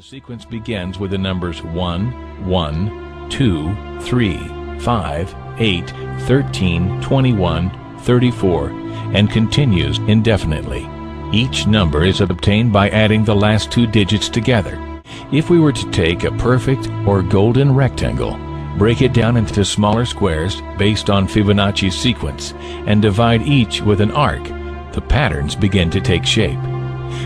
sequence begins with the numbers 1, 1, 2, 3, 5, 8, 13, 21, 34, and continues indefinitely. Each number is obtained by adding the last two digits together. If we were to take a perfect or golden rectangle, break it down into smaller squares based on Fibonacci's sequence, and divide each with an arc, the patterns begin to take shape.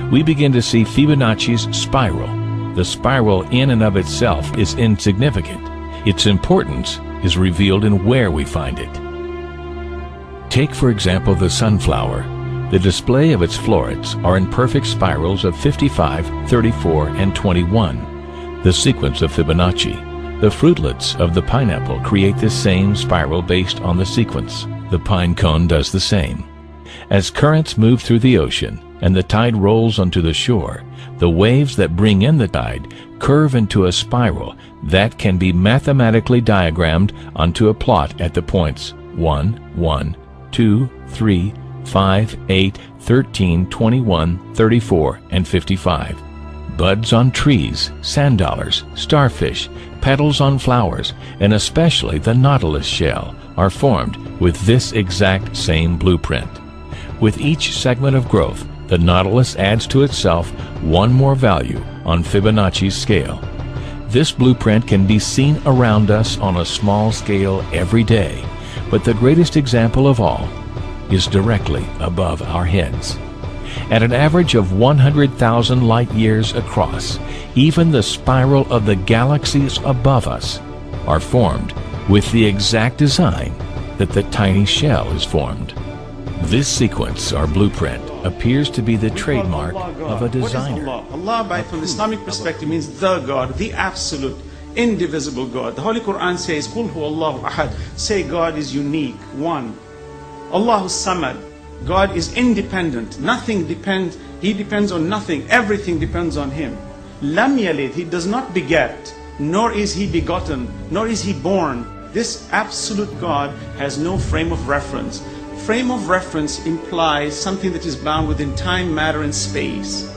We begin to see Fibonacci's spiral. The spiral in and of itself is insignificant. Its importance is revealed in where we find it. Take, for example, the sunflower. The display of its florets are in perfect spirals of 55, 34, and 21, the sequence of Fibonacci. The fruitlets of the pineapple create the same spiral based on the sequence. The pine cone does the same. As currents move through the ocean and the tide rolls onto the shore, the waves that bring in the tide curve into a spiral that can be mathematically diagrammed onto a plot at the points 1, 1, 2, 3, 5, 8, 13, 21, 34, and 55. Buds on trees, sand dollars, starfish, petals on flowers, and especially the nautilus shell are formed with this exact same blueprint. With each segment of growth, the nautilus adds to itself one more value on Fibonacci's scale. This blueprint can be seen around us on a small scale every day, but the greatest example of all is directly above our heads. At an average of 100,000 light years across, even the spiral of the galaxies above us are formed with the exact design that the tiny shell is formed. This sequence, or blueprint, appears to be the trademark of a designer. What is Allah? Allah, from the Islamic perspective, means the God, the absolute, indivisible God. The Holy Quran says, Qul huwa Allahu ahad. Say God is unique, one. Allahu samad. God is independent. Nothing depends. He depends on nothing. Everything depends on Him. Lam yalid. He does not beget, nor is He begotten, nor is He born. This absolute God has no frame of reference. Frame of reference implies something that is bound within time, matter, and space.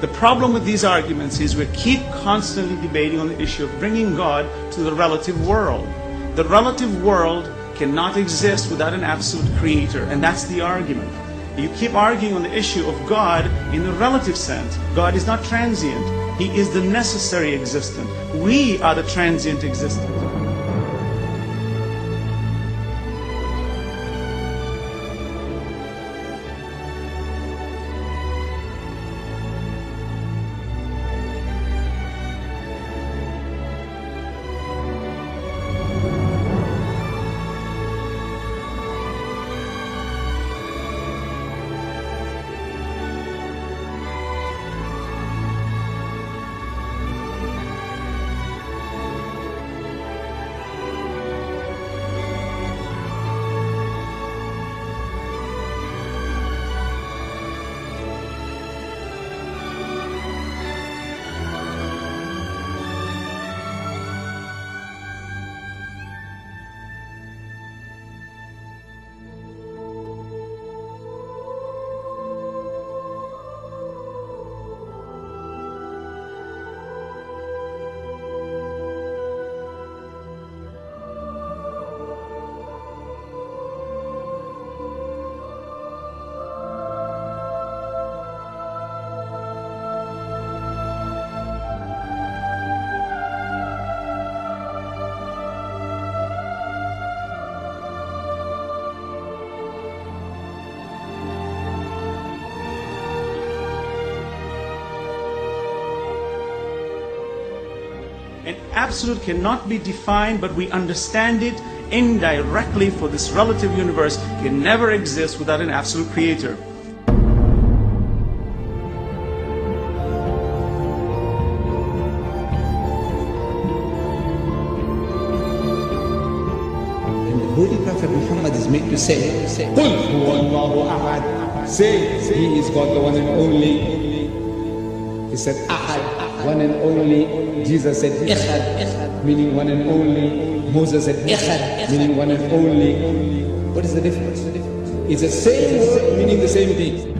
The problem with these arguments is we keep constantly debating on the issue of bringing God to the relative world. The relative world cannot exist without an absolute creator, and that's the argument. You keep arguing on the issue of God in the relative sense. God is not transient. He is the necessary existent. We are the transient existent. An absolute cannot be defined, but we understand it indirectly, for this relative universe can never exist without an absolute creator. And the Holy Prophet Muhammad is made to say, Qul huwa Allahu ahad. Say, He is God, the one and only. He said, ahad, one and only. Jesus said, Ikhad, meaning one and only. Moses said, Ikhad, meaning one and only. What is the difference? It's the same word, meaning the same thing.